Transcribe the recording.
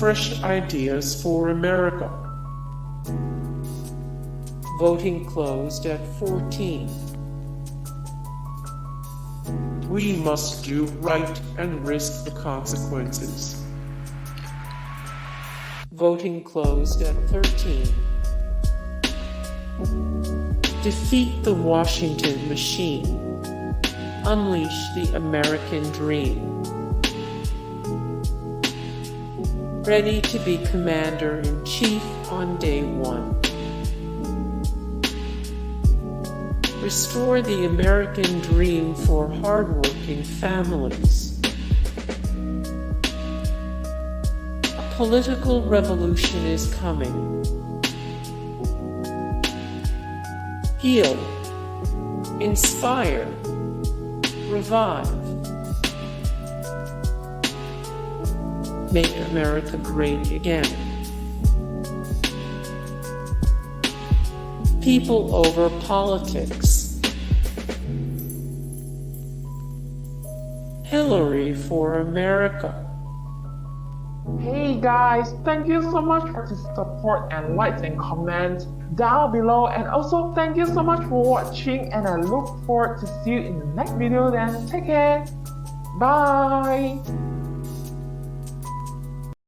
fresh ideas for America. Voting closed at 14. We must do right and risk the consequences. Voting closed at 13. Defeat the Washington machine. Unleash the American dream. Ready to be Commander-in-Chief on day one. Restore the American dream for hardworking families. A political revolution is coming. Heal, inspire, revive. Make America great again. People over politics. Hillary for America. Hey guys, thank you so much for the support and likes and comments down below, and also thank you so much for watching, and I look forward to see you in the next video. Then take care. Bye.